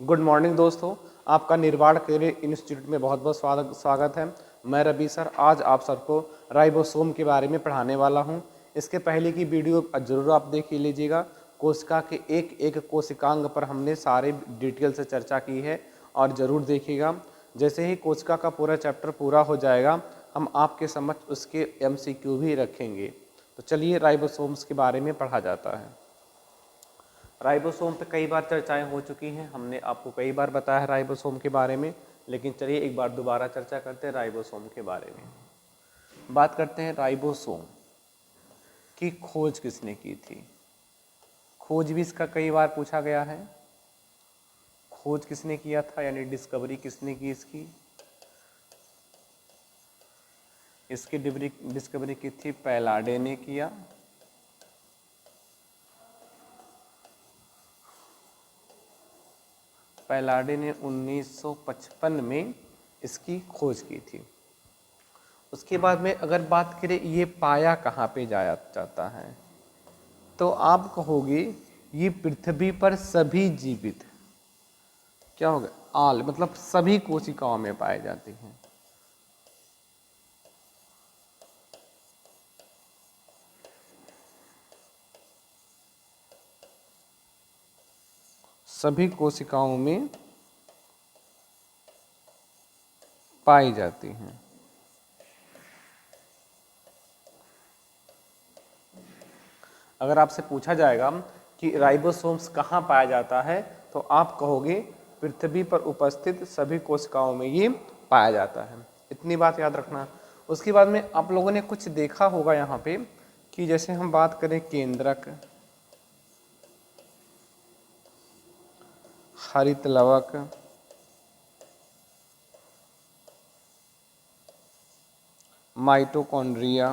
Good morning दोस्तों, आपका निर्वाण करियर इंस्टीट्यूट में बहुत बहुत स्वागत है। मैं रवि सर आज आप सबको राइबोसोम के बारे में पढ़ाने वाला हूं। इसके पहले की वीडियो जरूर आप देख ही लीजिएगा। कोशिका के एक एक कोशिकांग पर हमने सारे डिटेल से चर्चा की है और ज़रूर देखिएगा। जैसे ही कोशिका का पूरा चैप्टर पूरा हो जाएगा हम आपके समक्ष उसके MCQ भी रखेंगे। तो चलिए राइबोसोम्स के बारे में पढ़ा जाता है। राइबोसोम पे कई बार चर्चाएं हो चुकी हैं, हमने आपको कई बार बताया है राइबोसोम के बारे में, लेकिन चलिए एक बार दोबारा चर्चा करते हैं राइबोसोम के बारे में। बात करते हैं राइबोसोम की खोज किसने की थी। खोज भी इसका कई बार पूछा गया है। खोज किसने किया था, यानी डिस्कवरी किसने की इसकी। इसकी डिस्कवरी की थी पैलाडे ने किया। पैलाडे ने 1955 में इसकी खोज की थी। उसके बाद में अगर बात करें ये पाया कहाँ पे जाया जाता है, तो आप कहोगे ये पृथ्वी पर सभी जीवित, क्या होगा, आल मतलब सभी कोशिकाओं में पाए जाते हैं। सभी कोशिकाओं में पाई जाती हैं। अगर आपसे पूछा जाएगा कि राइबोसोम्स कहाँ पाया जाता है, तो आप कहोगे पृथ्वी पर उपस्थित सभी कोशिकाओं में ये पाया जाता है। इतनी बात याद रखना। उसके बाद में आप लोगों ने कुछ देखा होगा यहाँ पे कि जैसे हम बात करें केंद्रक, हरित लवक, माइटोकॉन्ड्रिया,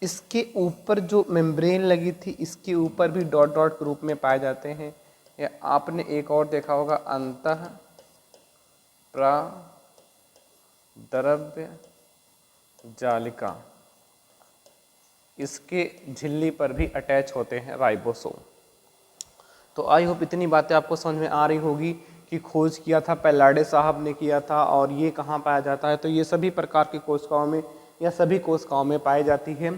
इसके ऊपर जो मेम्ब्रेन लगी थी इसके ऊपर भी डॉट डॉट के रूप में पाए जाते हैं। या आपने एक और देखा होगा अंतः प्रद्रव्य जालिका, इसके झिल्ली पर भी अटैच होते हैं राइबोसोम। तो आई होप इतनी बातें आपको समझ में आ रही होगी कि खोज किया था पैलाडे साहब ने किया था और ये कहाँ पाया जाता है। तो ये सभी प्रकार की कोशिकाओं में या सभी कोशिकाओं में पाई जाती है,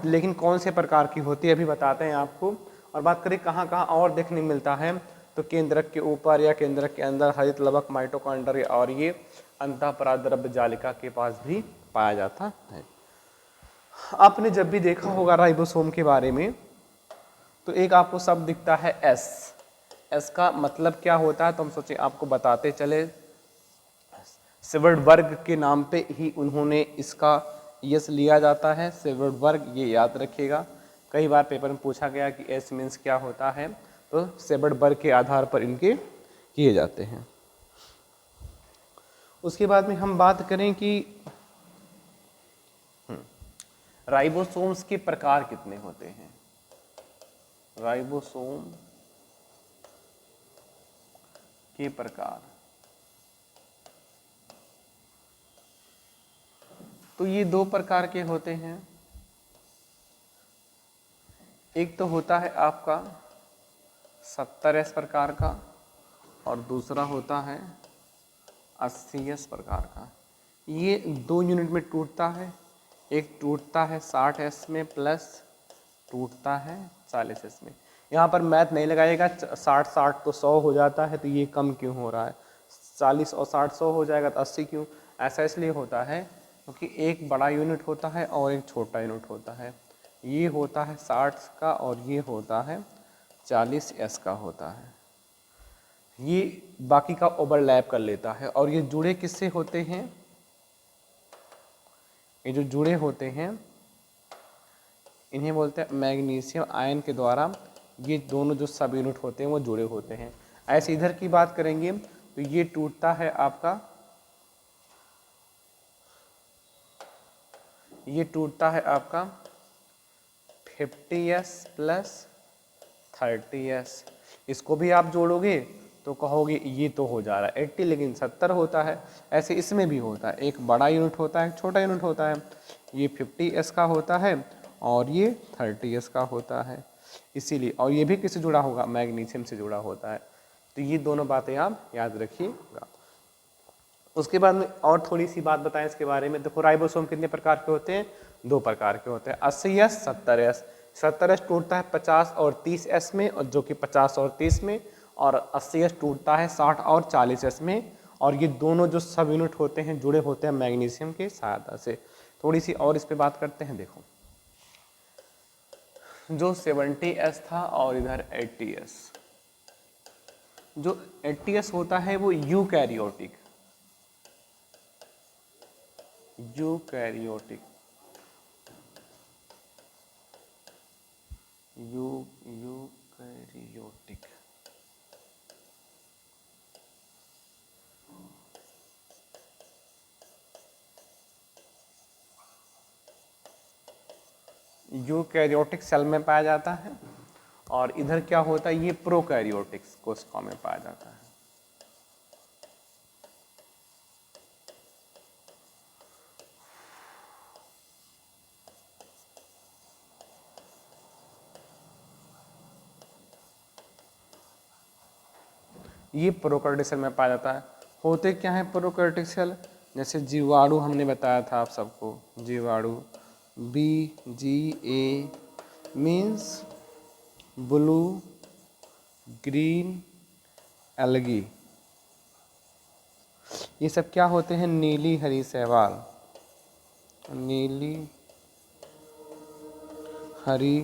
लेकिन कौन से प्रकार की होती है अभी बताते हैं आपको। और बात करें कहाँ कहाँ और देखने मिलता है, तो केंद्रक के ऊपर या केंद्रक के अंदर हरित लवक, माइटोकॉन्ड्रिया और ये अंतःपराद्रव्य जालिका के पास भी पाया जाता है। आपने जब भी देखा होगा राइबोसोम के बारे में तो एक आपको शब्द दिखता है एस। एस का मतलब क्या होता है तो हम सोचे आपको बताते चले। सेवर्डबर्ग के नाम पे ही उन्होंने इसका यस लिया जाता है, सेवर्डबर्ग, ये याद रखिएगा। कई बार पेपर में पूछा गया कि एस मीन्स क्या होता है, तो सेवर्डबर्ग के आधार पर इनके किए जाते हैं। उसके बाद में हम बात करें कि राइबोसोम्स के प्रकार कितने होते हैं। राइबोसोम के प्रकार, तो ये दो प्रकार के होते हैं। एक तो होता है आपका 70S प्रकार का और दूसरा होता है 80S प्रकार का। ये 2 यूनिट में टूटता है। एक टूटता है 60S में प्लस टूटता है 40S में। यहाँ पर मैथ नहीं लगाइएगा, 60 तो 100 हो जाता है, तो ये कम क्यों हो रहा है। 40 और 60 100 हो जाएगा तो 80 क्यों। ऐसा इसलिए होता है क्योंकि एक बड़ा यूनिट होता है और एक छोटा यूनिट होता है। ये होता है 60 का और ये होता है 40S का होता है। ये बाकी का ओवरलैप कर लेता है। और ये जुड़े किससे होते हैं, ये जो जुड़े होते हैं इन्हें बोलते हैं मैग्नीशियम आयन के द्वारा। ये दोनों जो सब यूनिट होते हैं वो जुड़े होते हैं। ऐसे इधर की बात करेंगे तो ये टूटता है आपका, ये टूटता है आपका 50S प्लस 30S। इसको भी आप जोड़ोगे तो कहोगे ये तो हो जा रहा है 80 लेकिन 70 होता है। ऐसे इसमें भी होता है, एक बड़ा यूनिट होता है, एक छोटा यूनिट होता है। ये 50s का होता है और ये 30s का होता है, इसीलिए। और ये भी किससे जुड़ा होगा, मैग्नीशियम से जुड़ा होता है। तो ये दोनों बातें आप याद रखिएगा। उसके बाद में और थोड़ी सी बात बताएं इसके बारे में। देखो राइबोसोम कितने प्रकार के होते हैं, 2 प्रकार के होते हैं, 80s 70s। 70s टूटता है 50 और 30s में, और जो कि 50 और 30 में, और 80s टूटता है 60 और 40s में। और ये दोनों जो सब यूनिट होते हैं जुड़े होते हैं मैग्नीशियम के सहायता से। थोड़ी सी और इस पे बात करते हैं। देखो जो 70s था और इधर 80s, जो 80s होता है वो eukaryotic, eukaryotic eukaryotic eukaryotic cell में पाया जाता है। और इधर क्या होता है, ये प्रोकैरियोटिक कोशिका में पाया जाता है। ये प्रोकैरियोटिक सेल में पाया जाता है। होते क्या है प्रोकैरियोटिक सेल, जैसे जीवाणु हमने बताया था आप सबको, जीवाणु BGA means blue green algae. ये सब क्या होते हैं, नीली हरी शैवाल, नीली हरी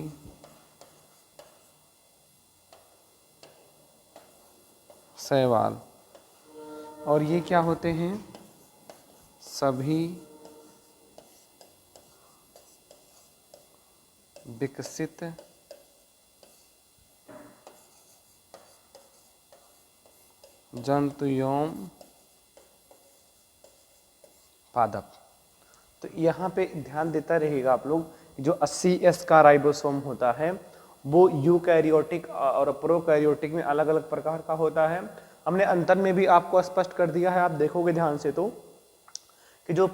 शैवाल। और ये क्या होते हैं, सभी विकसित जंतुओं पादप। तो यहाँ पे ध्यान देता रहेगा आप लोग, जो 80s का राइबोसोम होता है वो यूकैरियोटिक और प्रोकैरियोटिक में अलग अलग प्रकार का होता है। हमने अंतर में भी आपको स्पष्ट कर दिया है, आप देखोगे ध्यान से तो, कि जो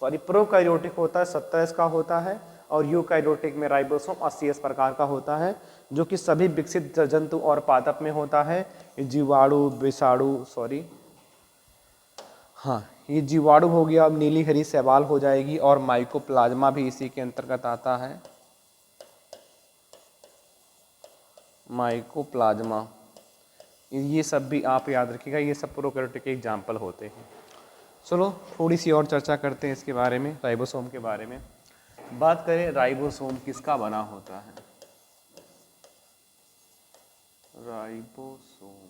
प्रोकैरियोटिक होता है 70s का होता है, और यूकैरियोटिक में राइबोसोम 80s प्रकार का होता है, जो कि सभी विकसित जंतु और पादप में होता है। जीवाणु विषाणु हाँ, ये जीवाणु हो गया, अब नीली हरी शैवाल हो जाएगी, और माइकोप्लाज्मा भी इसी के अंतर्गत आता है। माइकोप्लाज्मा, ये सब भी आप याद रखिएगा, ये सब प्रोकैरियोटिक के एग्जाम्पल होते हैं। चलो थोड़ी सी और चर्चा करते हैं इसके बारे में, राइबोसोम के बारे में। बात करें राइबोसोम किसका बना होता है। राइबोसोम,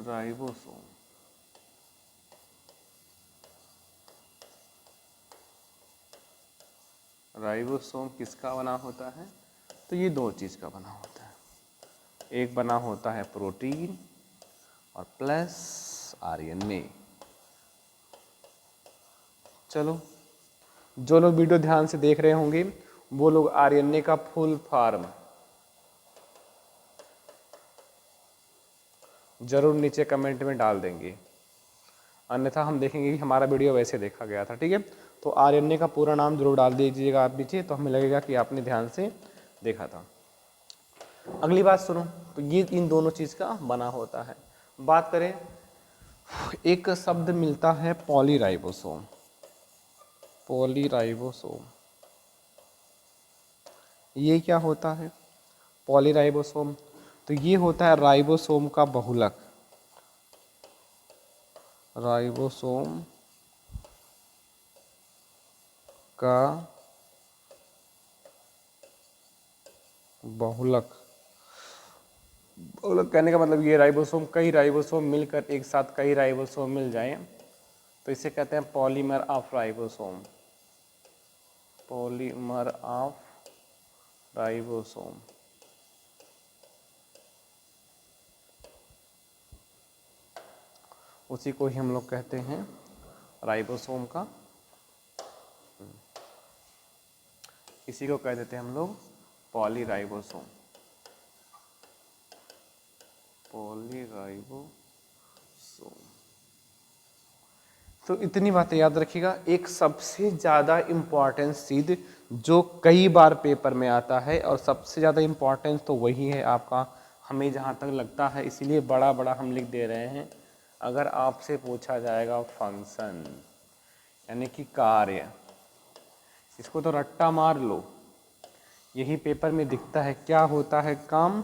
राइबोसोम राइबोसोम किसका बना होता है, तो ये 2 चीज़ का बना होता है। एक बना होता है प्रोटीन और प्लस RNA। चलो जो लोग वीडियो ध्यान से देख रहे होंगे वो लोग RNA का फुल फॉर्म जरूर नीचे कमेंट में डाल देंगे, अन्यथा हम देखेंगे कि हमारा वीडियो वैसे देखा गया था। ठीक है, तो RNA का पूरा नाम जरूर डाल दीजिएगा आप नीचे, तो हमें लगेगा कि आपने ध्यान से देखा था। अगली बात सुनो, तो ये इन दोनों चीज़ का बना होता है। बात करें, एक शब्द मिलता है पॉलीराइबोसोम, पॉलीराइबोसोम। ये क्या होता है पॉलीराइबोसोम, तो ये होता है राइबोसोम का बहुलक, राइबोसोम का बहुलक। बहुलक कहने का मतलब ये राइबोसोम, कई राइबोसोम मिलकर एक साथ कई राइबोसोम मिल जाएं तो इसे कहते हैं polymer of ribosome, polymer of ribosome. उसी को ही हम लोग कहते हैं राइबोसोम का, इसी को कह देते हैं हम लोग पॉलीराइबोसोम। पॉलीराइबोसोम। तो इतनी बातें याद रखिएगा। एक सबसे ज़्यादा इम्पॉर्टेंट चीज़ जो कई बार पेपर में आता है और सबसे ज़्यादा इम्पॉर्टेंस तो वही है आपका, हमें जहाँ तक लगता है, इसीलिए बड़ा बड़ा हम लिख दे रहे हैं। अगर आपसे पूछा जाएगा फंक्शन यानी कि कार्य, इसको तो रट्टा मार लो, यही पेपर में दिखता है। क्या होता है काम?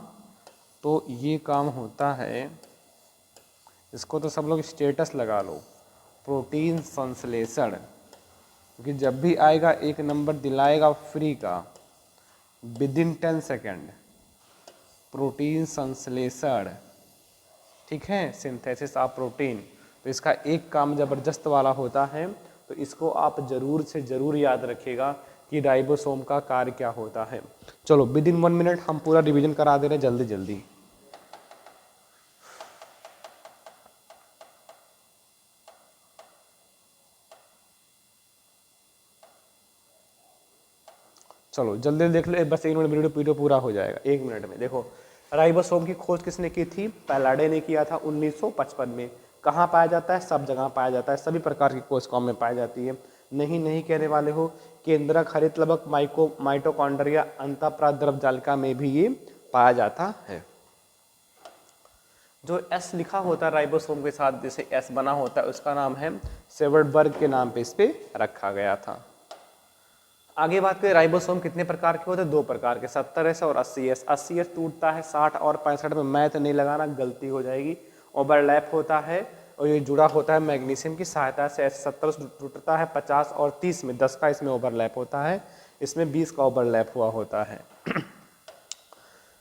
तो ये काम होता है, इसको तो सब लोग स्टेटस लगा लो, प्रोटीन संश्लेषण। क्योंकि जब भी आएगा एक नंबर दिलाएगा फ्री का, विद इन 10 सेकेंड, प्रोटीन संश्लेषण, ठीक है, सिंथेसिस ऑफ प्रोटीन। तो इसका एक काम ज़बरदस्त वाला होता है, तो इसको आप ज़रूर से ज़रूर याद रखिएगा कि राइबोसोम का कार्य क्या होता है। चलो विद इन 1 मिनट हम पूरा रिवीजन करा दे रहे हैं जल्दी जल्दी। चलो जल्दी देख लो, बस 1 मिनट वीडियो पूरा हो जाएगा 1 मिनट में। देखो राइबोसोम की खोज किसने की थी? पैलाडे ने किया था 1955 में। कहाँ पाया जाता है? सब जगह पाया जाता है, सभी प्रकार की कोशिकाओं में पाई जाती है। नहीं कहने वाले हो, केंद्रक हरितलवक माइटोकॉन्ड्रिया अंतःप्राद्रव जालिका में भी ये पाया जाता है। जो एस लिखा होता है राइबोसोम के साथ, जैसे एस बना होता है, उसका नाम है सेवर्टबर्ग के नाम पे इस पे रखा गया था। आगे बात करें, राइबोसोम कितने प्रकार के होते हैं? 2 प्रकार के, 70S और 80S। 80S टूटता है 60 और 65 में, मैथ नहीं लगाना, गलती हो जाएगी। ओवरलैप होता है और ये जुड़ा होता है मैग्नीशियम की सहायता से। 70 टूटता है 50 और 30 में, 10 का इसमें ओवरलैप होता है, इसमें 20 का ओवरलैप हुआ होता है।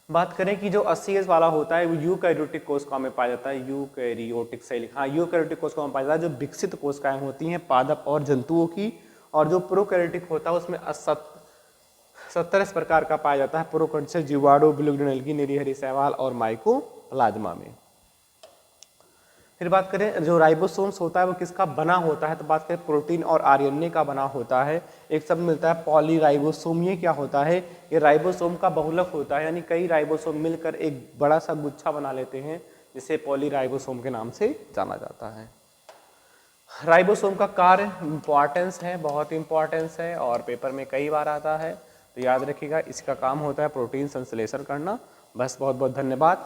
बात करें कि जो 80S वाला होता है वो यूकैरियोटिक कोशिकाओं में पाया जाता है। यूकैरियोटिक से लिखा, हाँ यूकैरियोटिक कोशिकाओं में पाया जाता है, जो विकसित कोशिकाएं होती हैं पादप और जंतुओं की। और जो प्रोकैरियोटिक होता है उसमें 70 प्रकार का पाया जाता है। प्रोकैरियोट से जीवाणु, ब्लूग्रेनेल्गी, निरीहरी शैवाल और माइकोप्लाज्मा में। फिर बात करें जो राइबोसोम्स होता है वो किसका बना होता है? तो बात करें प्रोटीन और आरएनए का बना होता है। एक शब्द मिलता है पॉलीराइबोसोम। ये क्या होता है? ये राइबोसोम का बहुलक होता है, यानी कई राइबोसोम मिलकर एक बड़ा सा गुच्छा बना लेते हैं, जिसे पॉलीराइबोसोम के नाम से जाना जाता है। राइबोसोम का कार्य इंपॉर्टेंस है, बहुत इंपॉर्टेंस है और पेपर में कई बार आता है, तो याद रखिएगा इसका काम होता है प्रोटीन संश्लेषण करना। बस बहुत बहुत धन्यवाद।